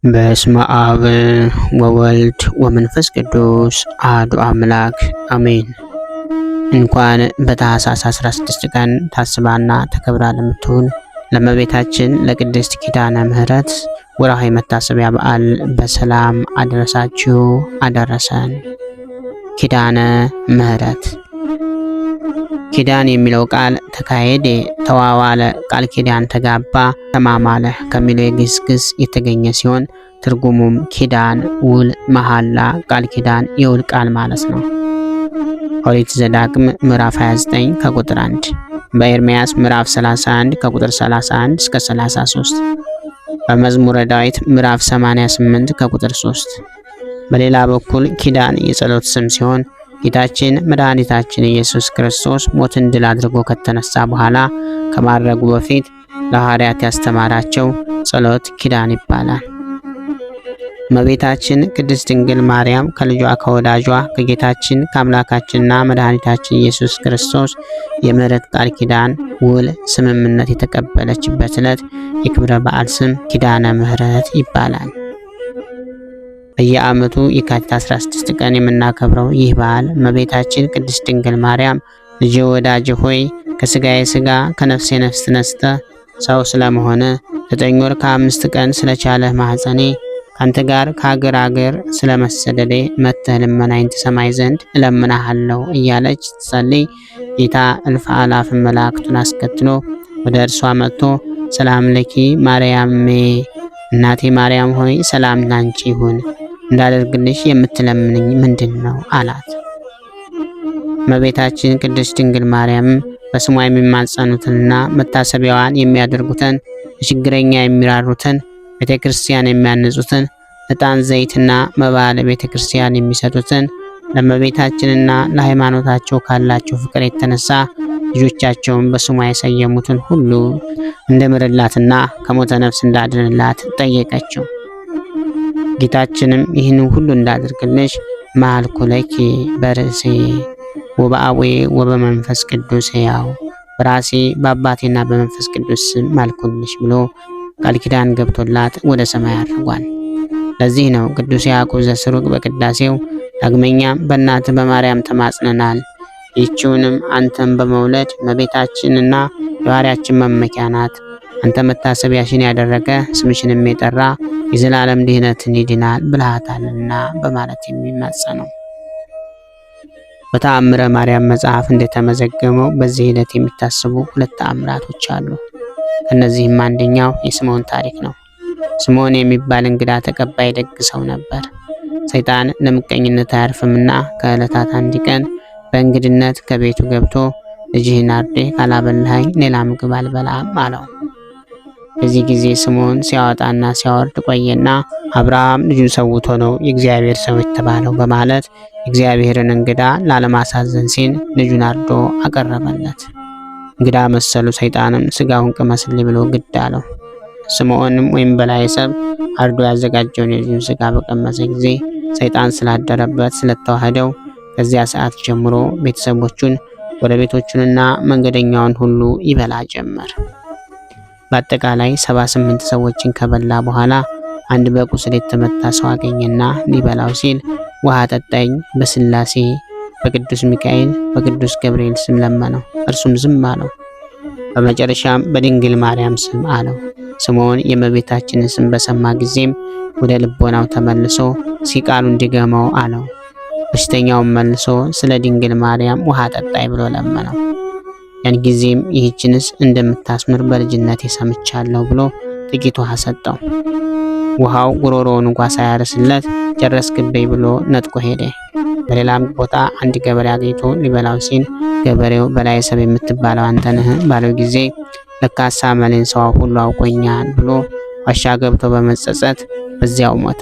በስመ አብ ወወልድ ወመንፈስ ቅዱስ አሐዱ አምላክ አሜን። እንኳን በታኅሳስ 16 ቀን ታስባና ተከብራ ለምትውል ለእመቤታችን ለቅድስት ኪዳነ ምሕረት ወርኃዊ መታሰቢያ በዓል በሰላም አደረሳችሁ አደረሰን። ኪዳነ ምሕረት ኪዳን የሚለው ቃል ተካሄደ፣ ተዋዋለ፣ ቃል ኪዳን፣ ተጋባ፣ ተማማለ ከሚለው የግስ ግስ የተገኘ ሲሆን ትርጉሙም ኪዳን፣ ውል፣ መሐላ፣ ቃል ኪዳን፣ የውል ቃል ማለት ነው። ኦሪት ዘዳግም ምዕራፍ 29 ከቁጥር 1፣ በኤርምያስ ምዕራፍ 31 ከቁጥር 31 እስከ 33፣ በመዝሙረ ዳዊት ምዕራፍ 88 ከቁጥር 3። በሌላ በኩል ኪዳን የጸሎት ስም ሲሆን ጌታችን መድኃኒታችን ኢየሱስ ክርስቶስ ሞትን ድል አድርጎ ከተነሳ በኋላ ከማድረጉ በፊት ለሐዋርያት ያስተማራቸው ጸሎት ኪዳን ይባላል። እመቤታችን ቅድስት ድንግል ማርያም ከልጇ ከወዳጇ ከጌታችን ከአምላካችንና መድኃኒታችን ኢየሱስ ክርስቶስ የምሕረት ቃል ኪዳን ውል ስምምነት የተቀበለችበት ዕለት የክብረ በዓል ስም ኪዳነ ምሕረት ይባላል። በየዓመቱ የካቲት 16 ቀን የምናከብረው ይህ በዓል እመቤታችን ቅድስት ድንግል ማርያም ልጄ ወዳጄ ሆይ ከሥጋዬ ሥጋ ከነፍሴ ነፍስ ነስተ ሰው ስለመሆነ 9 ወር ከ5 ቀን ስለቻለህ ማኅፀኔ ካንተ ጋር ከአገር አገር ስለመሰደዴ መጥተህ ልመናዬን ትሰማኝ ዘንድ እለምናሃለሁ እያለች ትጸልይ ጌታ እልፍ አእላፍ መላእክቱን አስከትሎ ወደ እርሷ መጥቶ ሰላም ለኪ ማርያሜ እናቴ ማርያም ሆይ ሰላም ላንቺ ይሁን፣ እንዳደርግልሽ የምትለምንኝ ምንድን ነው አላት። እመቤታችን ቅድስት ድንግል ማርያም በስሟ የሚማጸኑትንና መታሰቢያዋን የሚያደርጉትን ለችግረኛ የሚራሩትን ቤተ ክርስቲያን የሚያንጹትን ዕጣን ዘይትና መባ ለቤተ ክርስቲያን የሚሰጡትን ለእመቤታችንና ለሃይማኖታቸው ካላቸው ፍቅር የተነሳ ልጆቻቸውን በስሟ የሰየሙትን ሁሉ እንደምርላትና ከሞተ ነፍስ እንዳድንላት ጠየቀችው። ጌታችንም ይህንን ሁሉ እንዳደርግልሽ መሐልኩ ለኪ በርእሴ ወበአቡዬ ወበመንፈስ ቅዱስ ሕያው፣ በራሴ በአባቴና በመንፈስ ቅዱስ ስም ማልኩልሽ ብሎ ቃል ኪዳን ገብቶላት ወደ ሰማይ አድርጓል። ለዚህ ነው ቅዱስ ያዕቆብ ዘስሩግ በቅዳሴው ዳግመኛም በእናት በማርያም ተማጽነናል፣ ይህችውንም አንተን በመውለድ እመቤታችንና የባሕርያችን መመኪያ ናት። አንተ መታሰቢያሽን ያደረገ ስምሽንም የጠራ የዘላለም ድኅነትን ይድናል ብልሃታልና በማለት የሚማጸነው። በተአምረ ማርያም መጽሐፍ እንደተመዘገበው በዚህ ዕለት የሚታሰቡ 2 ተአምራቶች አሉ። ከነዚህም አንደኛው የስምዖን ታሪክ ነው። ስምዖን የሚባል እንግዳ ተቀባይ ደግ ሰው ነበር። ሰይጣን ለምቀኝነት አያርፍምና ከዕለታት አንድ ቀን በእንግድነት ከቤቱ ገብቶ ልጅህን አርዴ ካላበላኸኝ ሌላ ምግብ አልበላም አለው። በዚህ ጊዜ ስምዖን ሲያወጣና ሲያወርድ ቆየና አብርሃም ልጁን ሰውቶ ነው የእግዚአብሔር ሰው የተባለው በማለት የእግዚአብሔርን እንግዳ ላለማሳዘን ሲል ልጁን አርዶ አቀረበለት። እንግዳ መሰሉ ሰይጣንም ስጋውን ቅመስልኝ ብሎ ግድ አለው። ስምዖንም ወይም በላይ ሰብ አርዶ ያዘጋጀውን የልጁን ስጋ በቀመሰ ጊዜ ሰይጣን ስላደረበት ስለተዋህደው ከዚያ ሰዓት ጀምሮ ቤተሰቦቹን ጎረቤቶቹንና መንገደኛውን ሁሉ ይበላ ጀመር። በአጠቃላይ 78 ሰዎችን ከበላ በኋላ አንድ በቁስል የተመታ ሰው አገኘና ሊበላው ሲል ውሃ ጠጣኝ በስላሴ በቅዱስ ሚካኤል በቅዱስ ገብርኤል ስም ለመነው። እርሱም ዝም አለው። በመጨረሻም በድንግል ማርያም ስም አለው። ስምዖን የእመቤታችንን ስም በሰማ ጊዜም ወደ ልቦናው ተመልሶ ሲቃሉ እንዲገመው አለው። በሽተኛውን መልሶ ስለ ድንግል ማርያም ውሃ ጠጣይ ብሎ ለመነው። ያን ጊዜም ይህችንስ እንደምታስምር በልጅነቴ ሰምቻለሁ ብሎ ጥቂት ውሃ ሰጠው። ውሃው ጉሮሮውን እንኳ ሳያርስለት ጨረስክብኝ ብሎ ነጥቆ ሄደ። በሌላም ቦታ አንድ ገበሬ አግኝቶ ሊበላው ሲል ገበሬው በላይ ሰብ የምትባለው አንተ ነህ ባለው ጊዜ ለካሳ መሌን ሰው ሁሉ አውቆኛል ብሎ ዋሻ ገብቶ በመጸጸት በዚያው ሞተ።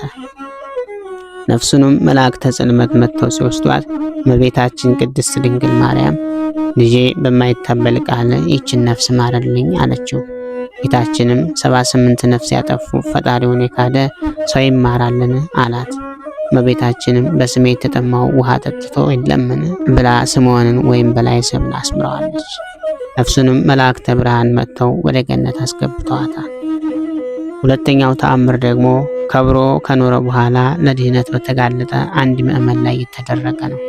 ነፍሱንም መላእክተ ጽልመት መጥተው ሲወስዷት እመቤታችን ቅድስት ድንግል ማርያም ልጄ በማይታበል ቃል ይህችን ነፍስ ማረልኝ አለችው። ጌታችንም 78 ነፍስ ያጠፉ ፈጣሪውን የካደ ሰው ይማራልን አላት። እመቤታችንም በስሜ የተጠማው ውሃ ጠጥቶ የለምን ብላ ስምዖንን ወይም በላይ ሰብን አስምረዋለች። ነፍሱንም መላእክተ ብርሃን መጥተው ወደ ገነት አስገብተዋታል። ሁለተኛው ተአምር ደግሞ ከብሮ ከኖረ በኋላ ለድህነት በተጋለጠ አንድ ምዕመን ላይ የተደረገ ነው።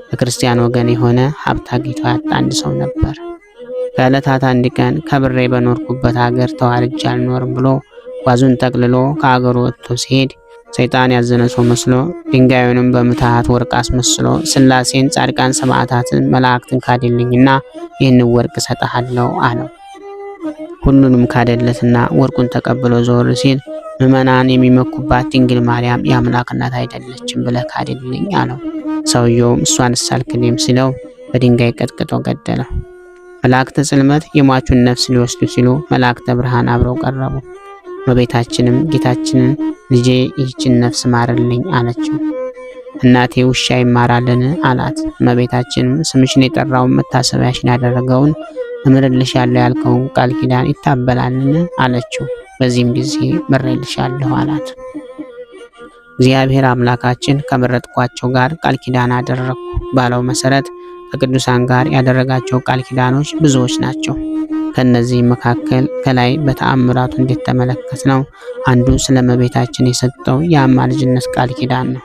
በክርስቲያን ወገን የሆነ ሀብት አግኝቶ ያጣ አንድ ሰው ነበር። ከዕለታት አንድ ቀን ከብሬ በኖርኩበት ሀገር ተዋርጄ አልኖርም ብሎ ጓዙን ጠቅልሎ ከሀገሩ ወጥቶ ሲሄድ ሰይጣን ያዘነ ሰው መስሎ ድንጋዩንም በምትሃት ወርቅ አስመስሎ ሥላሴን፣ ጻድቃን፣ ሰማዕታትን፣ መላእክትን ካደልኝና ይህንን ወርቅ እሰጥሃለሁ አለው። ሁሉንም ካደለትና ወርቁን ተቀብሎ ዘወር ሲል ምዕመናን የሚመኩባት ድንግል ማርያም የአምላክ እናት አይደለችም ብለህ ካደልኝ አለው። ሰውየውም እሷን ሳልክድም ሲለው በድንጋይ ቀጥቅጦ ገደለው። መላእክተ ጽልመት የሟቹን ነፍስ ሊወስዱ ሲሉ መላእክተ ብርሃን አብረው ቀረቡ። እመቤታችንም ጌታችንን ልጄ ይህችን ነፍስ ማርልኝ አለችው። እናቴ ውሻ ይማራልን አላት። እመቤታችንም ስምሽን የጠራውን መታሰቢያሽን ያደረገውን እምርልሻለሁ ያልከውን ቃል ኪዳን ይታበላልን አለችው። በዚህም ጊዜ ምሬልሻለሁ አላት። እግዚአብሔር አምላካችን ከመረጥኳቸው ጋር ቃል ኪዳን አደረግኩ ባለው መሰረት ከቅዱሳን ጋር ያደረጋቸው ቃል ኪዳኖች ብዙዎች ናቸው። ከነዚህ መካከል ከላይ በተአምራቱ እንደተመለከት ነው አንዱ ስለ እመቤታችን የሰጠው የአማላጅነት ቃል ኪዳን ነው።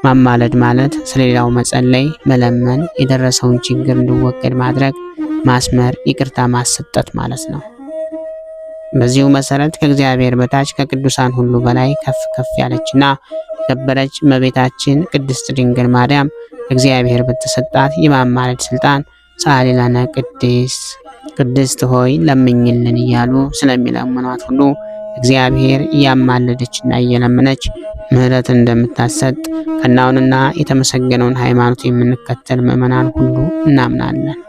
ማማለድ ማለት ስለሌላው መጸለይ፣ መለመን፣ የደረሰውን ችግር እንዲወገድ ማድረግ፣ ማስመር፣ ይቅርታ ማሰጠት ማለት ነው። በዚሁ መሰረት ከእግዚአብሔር በታች ከቅዱሳን ሁሉ በላይ ከፍ ከፍ ያለችና የከበረች እመቤታችን ቅድስት ድንግል ማርያም እግዚአብሔር በተሰጣት የማማለድ ስልጣን ጻሊ ለነ ቅድስት ሆይ ለምኝልን እያሉ ስለሚለምኗት ሁሉ እግዚአብሔር እያማለደችና እየለመነች ምሕረትን እንደምታሰጥ ቀናውንና የተመሰገነውን ሃይማኖት የምንከተል ምዕመናን ሁሉ እናምናለን።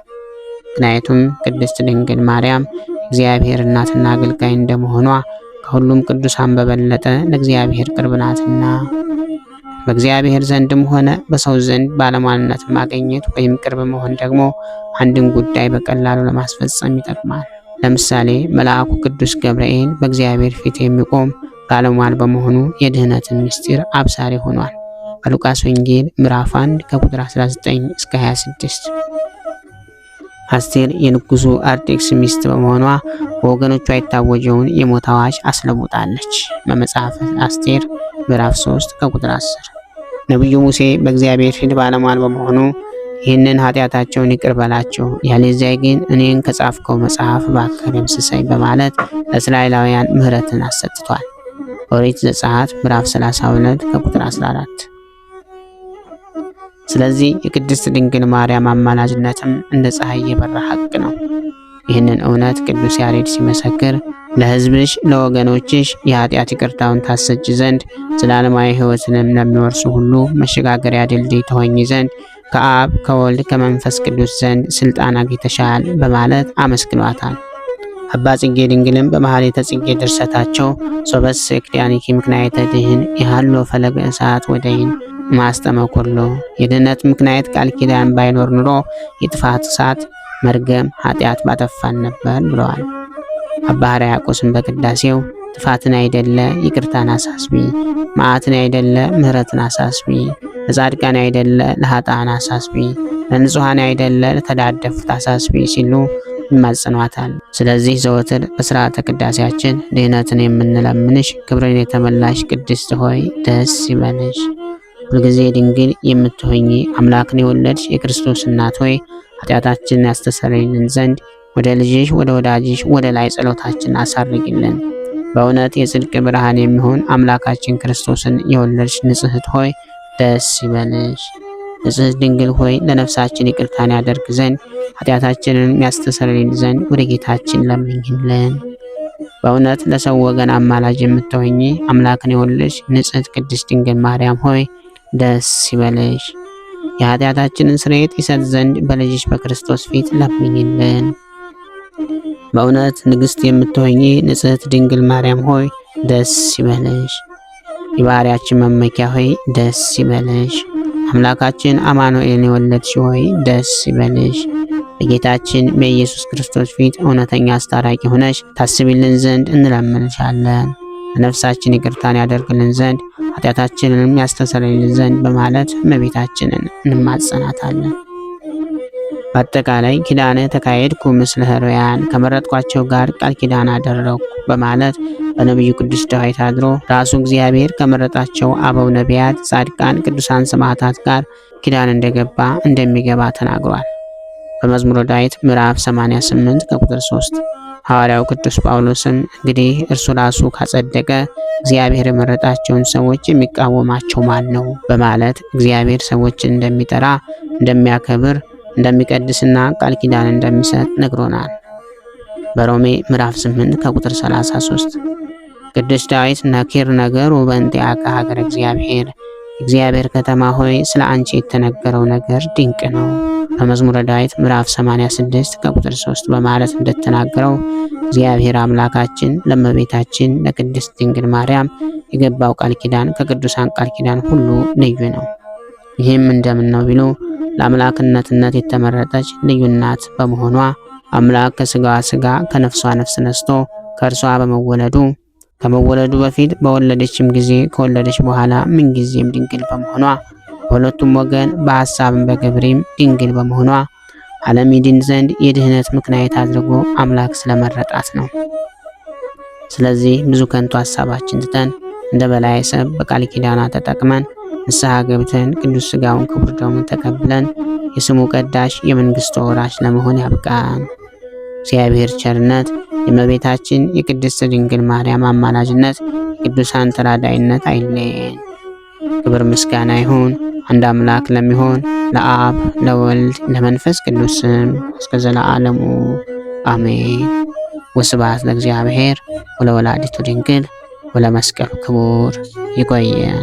ምክንያቱም ቅድስት ድንግል ማርያም እግዚአብሔር እናትና አገልጋይ እንደመሆኗ ከሁሉም ቅዱሳን በበለጠ ለእግዚአብሔር ቅርብ ናትና። በእግዚአብሔር ዘንድም ሆነ በሰው ዘንድ ባለሟልነት ማግኘት ወይም ቅርብ መሆን ደግሞ አንድን ጉዳይ በቀላሉ ለማስፈጸም ይጠቅማል። ለምሳሌ መልአኩ ቅዱስ ገብርኤል በእግዚአብሔር ፊት የሚቆም ባለሟል በመሆኑ የድህነትን ምስጢር አብሳሪ ሆኗል። በሉቃስ ወንጌል ምዕራፍ 1 ከቁጥር 19 እስከ 26። አስቴር የንጉሱ አርጤክስ ሚስት በመሆኗ በወገኖቿ የታወጀውን የሞት አዋጅ አስለውጣለች። በመጽሐፈ አስቴር ምዕራፍ 3 ከቁጥር 10። ነቢዩ ሙሴ በእግዚአብሔር ፊት ባለሟል በመሆኑ ይህንን ኃጢአታቸውን ይቅር በላቸው፣ ያለዚያ ግን እኔን ከጻፍከው መጽሐፍ እባክህ ደምስሰኝ በማለት ለእስራኤላውያን ምሕረትን አሰጥቷል። ኦሪት ዘጸአት ምዕራፍ 32 ከቁጥር 14። ስለዚህ የቅድስት ድንግል ማርያም አማላጅነትም እንደ ፀሐይ የበራ ሐቅ ነው። ይህንን እውነት ቅዱስ ያሬድ ሲመሰክር ለሕዝብሽ ለወገኖችሽ የኃጢአት ይቅርታውን ታሰጭ ዘንድ ዘላለማዊ ሕይወትንም ለሚወርሱ ሁሉ መሸጋገሪያ ድልድይ ትሆኚ ዘንድ ከአብ ከወልድ ከመንፈስ ቅዱስ ዘንድ ስልጣን አግኝተሻል በማለት አመስግኗታል። አባ ጽጌ ድንግልም በመኃልየ ጽጌ ድርሰታቸው ሶበሰ ክዳኒኪ ምክንያተ ድኅን ይሃሎ ፈለገ እሳት ወደይን ማስጠመኮሎ የድህነት ምክንያት ቃል ኪዳን ባይኖር ኑሮ የጥፋት እሳት መርገም ኃጢአት ባጠፋን ነበር ብለዋል። አባ ሕርያቆስም በቅዳሴው ጥፋትን አይደለ ይቅርታን አሳስቢ፣ መዓትን አይደለ ምሕረትን አሳስቢ፣ ለጻድቃን አይደለ ለኃጥአን አሳስቢ፣ ለንጹሐን አይደለ ለተዳደፉት አሳስቢ ሲሉ ይማጸኗታል። ስለዚህ ዘወትር በሥርዓተ ቅዳሴያችን ድህነትን የምንለምንሽ ክብርን የተመላሽ ቅድስት ሆይ ደስ ይበልሽ፣ ሁልጊዜ ድንግል የምትሆኚ አምላክን የወለድሽ የክርስቶስ እናት ሆይ ኃጢአታችንን ያስተሰርይልን ዘንድ ወደ ልጅሽ ወደ ወዳጅሽ ወደ ላይ ጸሎታችን አሳርጊልን። በእውነት የጽድቅ ብርሃን የሚሆን አምላካችን ክርስቶስን የወለድሽ ንጽሕት ሆይ ደስ ይበልሽ። ንጽሕት ድንግል ሆይ ለነፍሳችን ይቅርታን ያደርግ ዘንድ ኃጢአታችንን ያስተሰርይልን ዘንድ ወደ ጌታችን ለምኝልን። በእውነት ለሰው ወገን አማላጅ የምትሆኚ አምላክን የወለድሽ ንጽሕት ቅድስት ድንግል ማርያም ሆይ ደስ ይበልሽ። የኃጢአታችንን ስርየት ይሰጥ ዘንድ በልጅሽ በክርስቶስ ፊት ለምኝልን። በእውነት ንግሥት የምትሆኚ ንጽሕት ድንግል ማርያም ሆይ ደስ ይበልሽ። የባሕርያችን መመኪያ ሆይ ደስ ይበልሽ። አምላካችን አማኑኤልን የወለድሽ ሆይ ደስ ይበልሽ። በጌታችን በኢየሱስ ክርስቶስ ፊት እውነተኛ አስታራቂ ሆነሽ ታስቢልን ዘንድ እንለምንሻለን። ለነፍሳችን ይቅርታን ያደርግልን ዘንድ ኃጢአታችንንም ያስተሰርይልን ዘንድ በማለት እመቤታችንን እንማጸናታለን። በአጠቃላይ ኪዳነ ተካሄድኩ ምስለ ሕሩያን ከመረጥኳቸው ጋር ቃል ኪዳን አደረግኩ በማለት በነቢዩ ቅዱስ ዳዊት አድሮ ራሱ እግዚአብሔር ከመረጣቸው አበው ነቢያት፣ ጻድቃን፣ ቅዱሳን ሰማዕታት ጋር ኪዳን እንደገባ እንደሚገባ ተናግሯል። በመዝሙረ ዳዊት ምዕራፍ 88 ከቁጥር 3 ሐዋርያው ቅዱስ ጳውሎስም እንግዲህ እርሱ ራሱ ካጸደቀ እግዚአብሔር የመረጣቸውን ሰዎች የሚቃወማቸው ማን ነው? በማለት እግዚአብሔር ሰዎችን እንደሚጠራ፣ እንደሚያከብር፣ እንደሚቀድስና ቃል ኪዳን እንደሚሰጥ ነግሮናል። በሮሜ ምዕራፍ 8 ከቁጥር 33 ቅዱስ ዳዊት ነኪር ነገሩ በእንቲአከ ሀገረ እግዚአብሔር፣ እግዚአብሔር ከተማ ሆይ ስለ አንቺ የተነገረው ነገር ድንቅ ነው። በመዝሙረ ዳዊት ምዕራፍ 86 ከቁጥር 3 በማለት እንደተናገረው እግዚአብሔር አምላካችን ለእመቤታችን ለቅድስት ድንግል ማርያም የገባው ቃል ኪዳን ከቅዱሳን ቃል ኪዳን ሁሉ ልዩ ነው። ይህም እንደምን ነው ቢሉ ለአምላክነትነት የተመረጠች ልዩ እናት በመሆኗ አምላክ ከስጋዋ ስጋ ከነፍሷ ነፍስ ነስቶ ከእርሷ ከመወለዱ በፊት በወለደችም ጊዜ ከወለደች በኋላ ምንጊዜም ድንግል በመሆኗ በሁለቱም ወገን በሐሳብም በግብርም ድንግል በመሆኗ ዓለም ይድን ዘንድ የድህነት ምክንያት አድርጎ አምላክ ስለመረጣት ነው። ስለዚህ ብዙ ከንቱ ሐሳባችን ትተን እንደ በላይ ሰብ በቃል ኪዳኗ ተጠቅመን ንስሐ ገብተን ቅዱስ ሥጋውን ክቡር ደሙን ተቀብለን የስሙ ቀዳሽ የመንግሥቱ ወራሽ ለመሆን ያብቃን። እግዚአብሔር ቸርነት፣ የእመቤታችን የቅድስት ድንግል ማርያም አማላጅነት፣ የቅዱሳን ተራዳይነት አይለየን። ክብር ምስጋና ይሁን አንድ አምላክ ለሚሆን ለአብ ለወልድ ለመንፈስ ቅዱስ ስም እስከ ዘለዓለሙ አሜን። ወስብሐት ለእግዚአብሔር ወለወላዲቱ ድንግል ወለመስቀሉ ክቡር። ይቆየን።